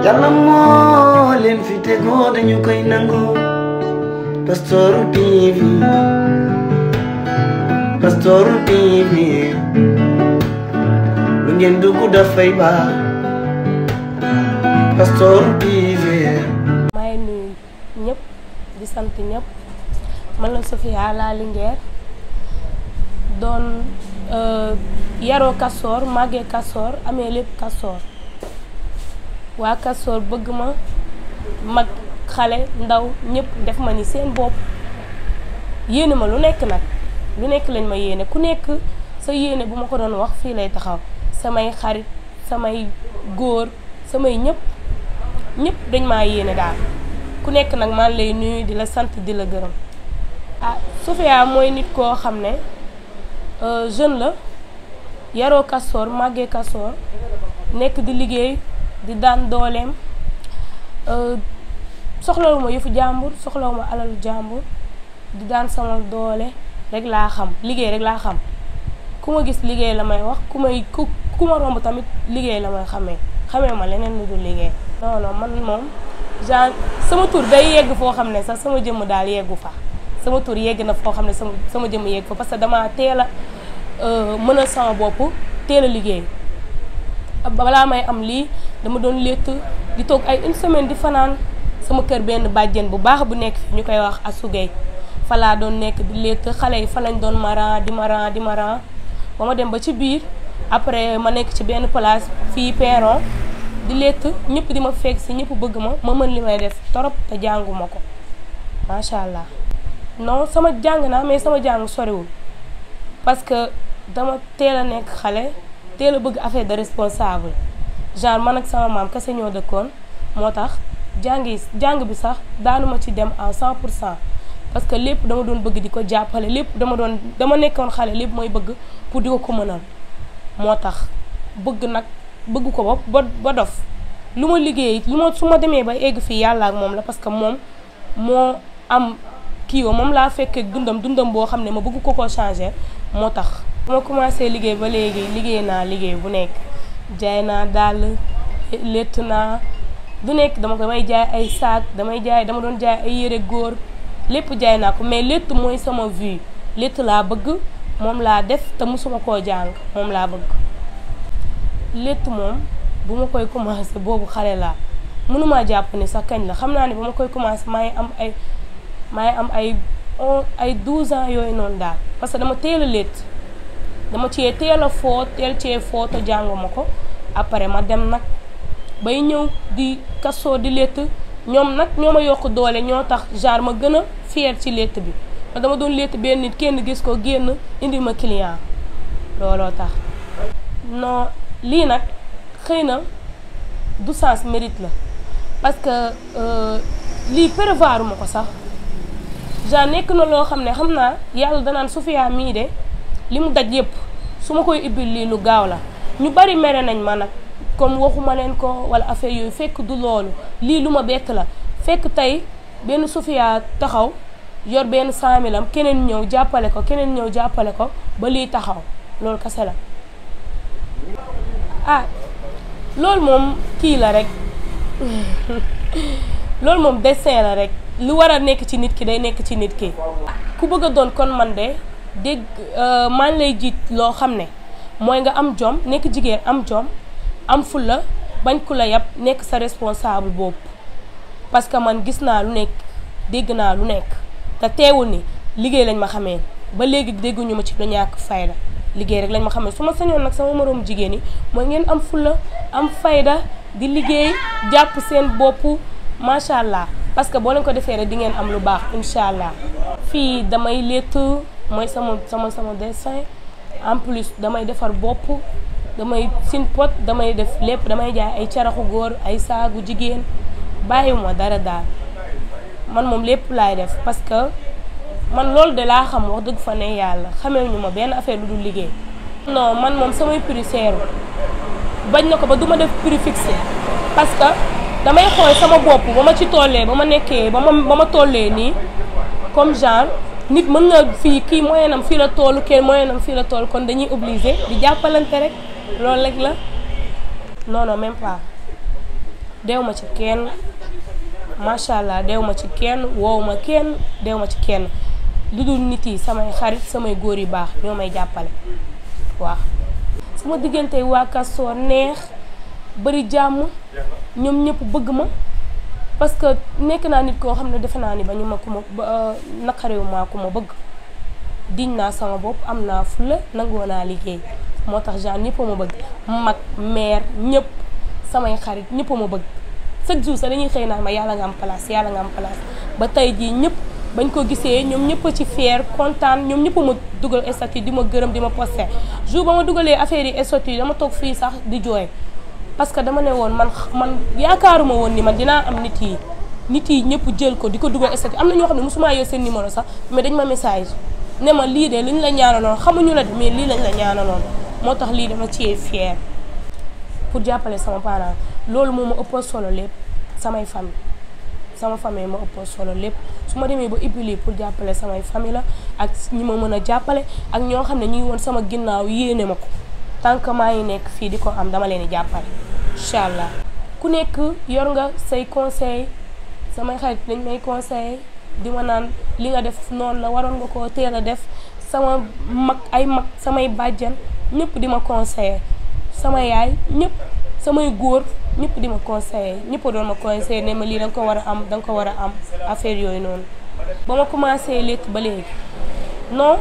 Yàlla moo leen fi tegoo dañu koy nangu. Pastoru TV, Pastoru TV, lu ngeen dugg dafay baax. Pastoru TV. maa ngi nuyu ñëpp di sant ñëpp man la Sofia la Linguère doon yaroo Castor màggee Castor amee lépp Castor waa Castor bëgg ma mag xale ndaw ñëpp def ma ni seen bopp yéene ma lu nekk nag lu nekk lañ ma yéene ku nekk sa yéene bu ma ko doon wax fii lay taxaw samay xarit samay góor samay ñëpp dañ maa yéene daal ku nekk nag maa lay nuyu di la sant di la gërëm. ah Sofia mooy nit koo xam ne jeune la yaroo Castor màggee Castor nekk di liggéey di daan dooleem soxlawu ma yëfu jàmbur soxlawu ma alalu jàmbur di daan sama doole rek laa xam liggéey rek laa xam ku ma gis liggéey la may wax ku ma romb tamit liggéey la may xamee ma leneen lu dul liggéey. non man moom genre sama tur day yegg foo xam ne sax sama jëmm daal yeggu fa sama tur yegg na foo xam ne sama jëmm yegg fa parce que dama teel a mën a sama bopp teel a liggéey balaa may am lii dama doon létt di toog ay une semaine di fanaan sama kër benn bàjjen bu baax bu nekk fi ñu koy wax Asugay fa laa doon nekk di létt xale yi fa lañ doon maran di maran ba ma dem ba ci biir après ma nekk ci benn place fii Perron di létt ñëpp di ma fekk si ñëpp bëgg ma mën li may def torop te jànguma ko macha allah. non sama jàng naa mais sama jàng soriwul parce que dama teel a nekk xale teel a bëgg affaire de responsable genre man ak sama maam kese ñoo dëkkoon moo tax jàng bi sax daanuma ci dem à 100% parce que lépp dama doon bëgg di ko jàppale lépp dama nekkoon xale lépp mooy bëgg pour di ko mënal moo tax bëgg ko ba dof lu ma liggéey su ma demee ba egg fii yàlla ak moom la parce que moom moo am moom laa fekkee dundam boo xam ne ma bëgg ko changer moo tax. bu ma commencé liggéey ba léegi liggéey naa liggéey bu nekk jaay naa dàll létt naa du nekk damay jaay ay sac dama doon jaay ay yére góor lépp jaay naa ko mais létt mooy sama vie létt laa bëgg moom laa def te musuma koo jàng moom laa bëgg. létt moom bu ma koy commencé boobu xale laa mënumaa jàpp ni sax kañ la xam naa ne ba ma koy commencé maa ngi am ay 12 ans yooyu noonu daal parce que dama teel a létt dama cee teel a foo te jànguma ko après ma dem nag bay ñëw di Castor di létt ñoom nag ñoo ma yokk doole ñoo tax genre ma gën a fier ci létt bi ma dama doon létt benn nit kenn gis ko génn indi ma client looloo tax. non lii nag xëy na du sens mérite la parce que lii prévoir ma ko sax genre nekk na loo xam ne xam naa yàlla danaan Sofia mii de li mu daj yëpp su ma koy ibbil lii lu gaaw la ñu bari mere nañ ma nag comme waxuma leen ko wala affaire yooyu fekk du loolu lii lu ma bett la fekk tey benn Sofia taxaw yor benn 100 000 am keneen ñëw jàppale ko ba lii taxaw loolu kese la. ah loolu moom kii la rek loolu moom destin la rek lu war a nekk ci nit ki day nekk ci nit ki ku bëgg a doon kon man de dégg man lay jiit loo xam ne mooy nga am jom nekk jigéen am jom am fulla bañ ku la yab nekk sa responsable bopp parce que man gis naa lu nekk dégg naa lu nekk te teewul ni liggéey lañ ma xamee ba léegi dégguñu ma ci lu ñàkk fayda liggéey rek lañ ma xamee su ma sañoon nag sama moroom jigéen yi mooy ngeen am fulla am fayda di liggéey jàpp seen bopp macha allah parce que boo leen ko defee rek di ngeen am lu baax incha allah. fii damay létt mooy sama dessin en plus damay defar bopp damay sin pot damay def lépp damay jaay ay caraxu góor ay saagu jigéen bàyyiwuma dara daal man moom lépp laay def parce que man loolu de laa xam wax dëgg fa ne yàlla xamee ñu ma benn affaire lu dul liggéey. non man moom samay prix seeru bañ na ko ba duma def prix fixé parce que damay xool sama bopp ba ma ci tollee ba ma nekkee ba ma tollee nii comme genre nit mën nga fii kii moyenam fii la toll kenn moyenam fii la toll kon dañuy obligé di jàppalante rek loolu rek la non même pas deew ma ci kenn macha allah deew ma ci kenn woow ma kenn deew ma ci kenn lu dul nit yi samay xarit samay góor yu baax ñoo may jàppale waaw. sama diggante waa Castor neex bari jàmm ñoom ñëpp bëgg ma parce que nekk naa nit koo xam ne defe naa ni ba ñu ma ku ma naqarewu maa ku ma bëgg diñ naa sama bopp am naa fulla nangoo naa liggéey moo tax genre ñëpp a ma bëgg mag mère ñëpp samay xarit ñëpp a ma bëgg chaque jour sax dañuy xëy naa ma yàlla nga am place yàlla nga am place ba tey jii ñëpp bañ ko gisee ñoom ñëpp a ci fier kontaan ñoom ñëpp a ma dugal statut di ma gërëm di ma posté jour ba ma dugalee affaire yi statut dama toog fii sax di jooy parce que dama ne woon man yaakaaruma woon ni man dinaa am nit yi ñëpp jël ko di ko dugal statut am na ñoo xam ne mosuma yor seen numéro sax mais dañ ma message ne ma lii de liñ la ñaanaloon xamuñu la de mais lii lañ la ñaanaloon moo tax lii dama ci fier pour jàppale sama parent loolu moo ma ëppal solo lépp sama famille ma ëppal solo lépp su ma demee ba ibbi lii pour jàppale samay famille la ak ñi ma mën a jàppale ak ñoo xam ne ñu ngi woon sama ginnaaw yéene ma ko tant que maa ngi nekk fii di ko am dama leen di jàppale incha allah. ku nekk yor nga say conseil samay xarit dañ may conseillé di ma naan li nga def noonu la waroon nga koo teel a def sama mag samay bàjjan ñëpp di ma conseillé sama yaay ñëpp samay góor ñëpp di ma conseillé ñëpp doon ma conseillé ne ma lii danga ko war a am danga ko war a am affaire yooyu noonu. ba ma commencé létt ba léegi non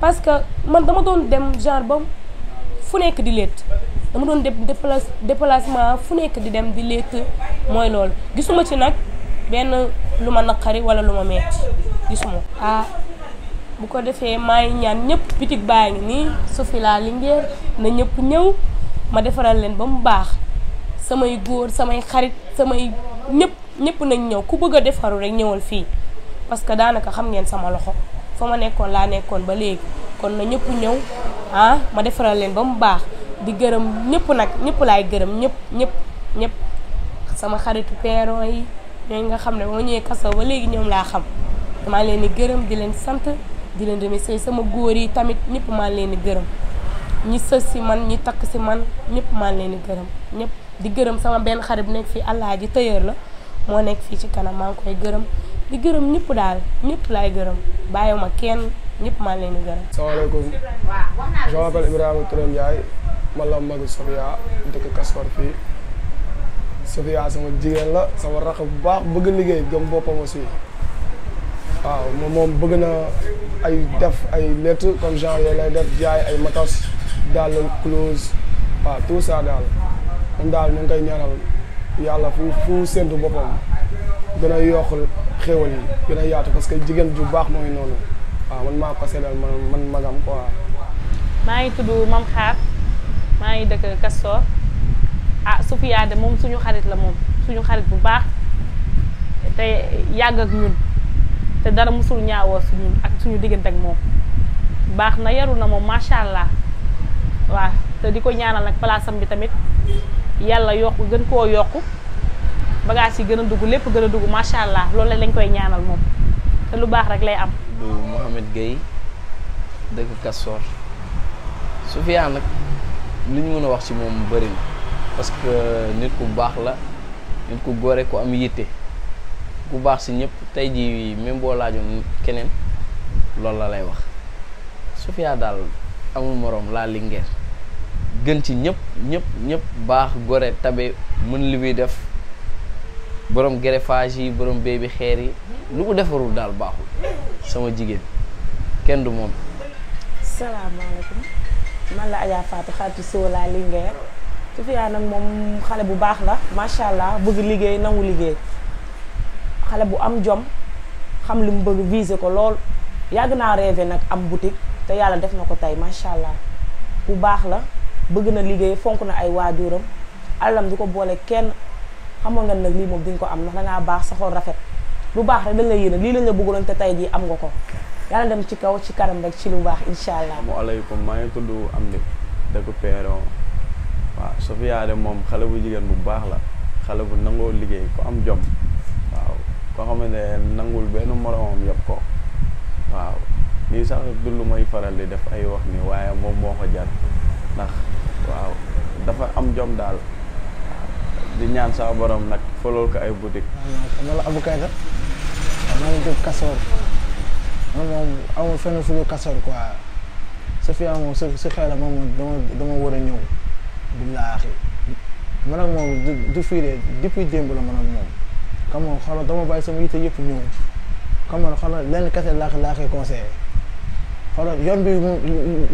parce que man dama doon dem genre ba fu nekk di létt dama doon déplacement fu nekk di dem di létt mooy loolu gisuma ci nag benn lu ma naqari wala lu ma metti gisuma. bu ko defee maa ngi ñaan ñëpp bitig baa ngi nii Sophie la Linguère na ñëpp ñëw ma defaral leen ba mu baax samay góor samay xarit samay ñëpp nañ ñëw ku bëgg a defaru rek ñëwal fii parce que daanaka xam ngeen sama loxo fa ma nekkoon laa nekkoon ba léegi kon na ñëpp ñëw ma defaral leen ba mu baax di gërëm ñëpp nag ñëpp laay gërëm ñëpp sama xaritu peeron yi ñooy nga xam ne boo ñëwee Castor ba léegi ñoom laa xam maa leen di gërëm di leen sant di leen remercier sama góor yi tamit ñëpp maa leen di gërëm ñi sës si man ñi takk si man ñëpp maa leen di gërëm ñëpp di gërëm sama benn xarit bu nekk fii Alaaji tailleur la moo nekk fii ci kanam maa ngi koy gërëm di gërëm ñëpp daal ñëpp laay gërëm bàyyiwuma kenn ñëpp maa leen di gërëm. salaamaaleykum je m'appelle Ibrahima Touré Ndiaye man la magu Sophia dëkk Castor fii Sophia sama jigéen la sama rakk bu baax bëgg liggéey gëm boppam aussi waaw moom bëgg na ay def ay létt comme genre yooyu lay def jaay ay matos daal close waaw tout ça daal moom daal ñu ngi koy ñaanal yàlla fu séntu boppam gën a yokk xéwal yi gën a yaatu parce que jigéen ju baax mooy noonu waaw man maa ko seedal man magam quoi. maa ngi tudd Mame Xaar maa ngi dëkk Castor Sophia de moom suñu xarit la moom suñu xarit bu baax te yàgg ak ñun te dara musul ñaawoo suñu diggante ak moom baax na yaru na moom macha allah waaw te di ko ñaanal nag place am bi tamit yàlla gën koo yokku bagage yi gën a dugg lépp gën a dugg macha allah loolu lañ koy ñaanal moom te lu baax rek lay am. du Mohamed Gueye dëkk Castor Sophia nag li ñu mën a wax ci moom bëri na parce que nit ku baax la nit ku góore ku am yitte ku baax si ñëpp tey jii même boo laajoon keneen loolu la lay wax Sophia daal amul moroom la Linguère gën ci ñëpp baax gore tabe mën li muy def borom greffage yi borom béy xeer yi lu ko defarul daal baaxul sama jigéen kenn du moom. salaamaaleykum man la Adja Fatou xaritu Sow la Linguère Sophia nag moom xale bu baax la macha allah bëgg liggéey nangu liggéey xale bu am jom xam li mu bëgg viser ko lool yàgg naa rêvé nag am boutique te yàlla def na ko tey macha allah bu baax la bëgg na liggéey fonk na ay waajuram alalam du ko boole kenn xamoon nga nag lii moom dinga ko am ndax dangaa baax sa xol rafet lu baax rek dañ la yéene lii lañ la bëggaloon te tey jii am nga ko yàlla dem ci kaw ci kanam rek ci lu baax incha allah. asalaamaaleykum maa ngi tudd Amdi dëkk Peeron waaw Sophia de moom xale bu jigéen bu baax la xale bu nangoo liggéey ku am jom waaw koo xamante ne nangul benn moromam yëpp ko waaw lii sax du lu may faral di def ay wax ni waaye moom moo ko jar ndax waaw dafa am jom daal di ñaan sa borom nag folol ko ay boutique. man la Abou Keita maa ngi dëkk Castor man moom amul fenn fu ñu Castor quoi Sofia moom si xel la moom dama war a ñëw billaahi man ak moom du fii de depuis démb la man ak moom xam nga xoolal dama bàyyi sama yitte yëpp ñëw xam nga xoolal lenn kese laa koy conseillé xoolal yoon bi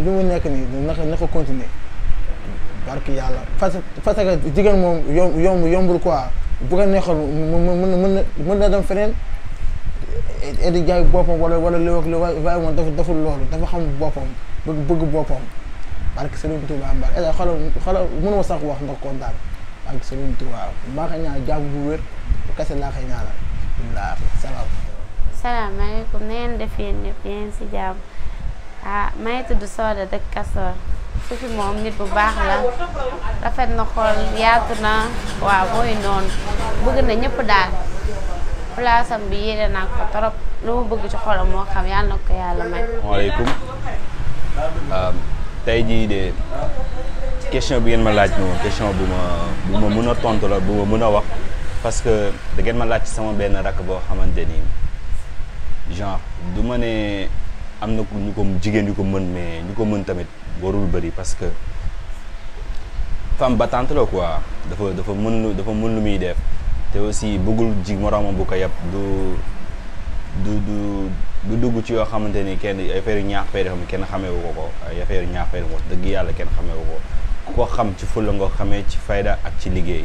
li mu nekk nii na ko continuer barki yàlla parce que jigéen moom yombul quoi bu ko neexoon mën na dem feneen et di jaay boppam wala li wax li waaye moom deful loolu dafa xam boppam bëgg boppam barki Serigne Touba Mbacke et xoolal mënuma sax wax ndax kontaan barki Serigne Touba maa ngi ñaan jàmm bu wér bu kese laa koy ñaanal billaahi salaam. salaamaaleykum na ngeen def yéen ñëpp yéen si jàmm maa ngi tudd Soda dëkk Castor Sophie moom nit bu baax la rafet na xool yaatu na waaw mooy noonu bëgg na ñëpp daal place am bi yéene naa ko trop lu mu bëgg ci xolam moo xam yàlla na ko yàlla may. waaleykum tey jii de question bi ngeen ma laaj moom question bu ma mën a tontu la bu ma mën a wax parce que da ngeen ma laaj ci sama benn rakk boo xamante ni genre du ma ne am na ñu ko jigéen yu ko mën mais ñu ko mën tamit warul bëri parce que femme battante la quoi dafa mën lu muy def te aussi bëggul ji moroomam bu ko yab du dugg ci yoo xamante ni kenn affaire yu ñaax fay xam kenn xameewu ko ay affaire yu ñaax fay wax dëgg yàlla kenn xameewu ko ku ko xam ci fulla nga xamee ci fayda ak ci liggéey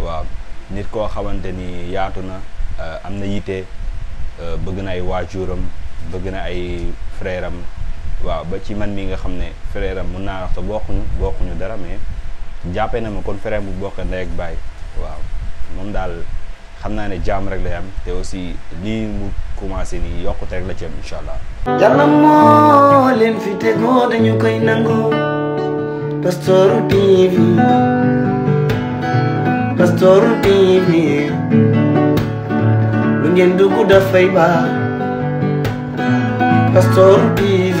waaw nit koo xamante ni yaatu na am na yitte bëgg na ay waajuram bëgg na ay frère am waaw ba ci man mi nga xam ne frère am mun naa wax te bokkuñu dara mais jàppee na ma kon frère bu bokk ndey ak baay waaw moom daal xam naa ne jàmm rek lay am te aussi lii mu commencé nii yokkute rek la ci am incha allah. Yàlla moo leen fi tegoo dañu koy nangu Pastoru TV Pastoru TV lu ngeen dugg dafay baax Pastoru TV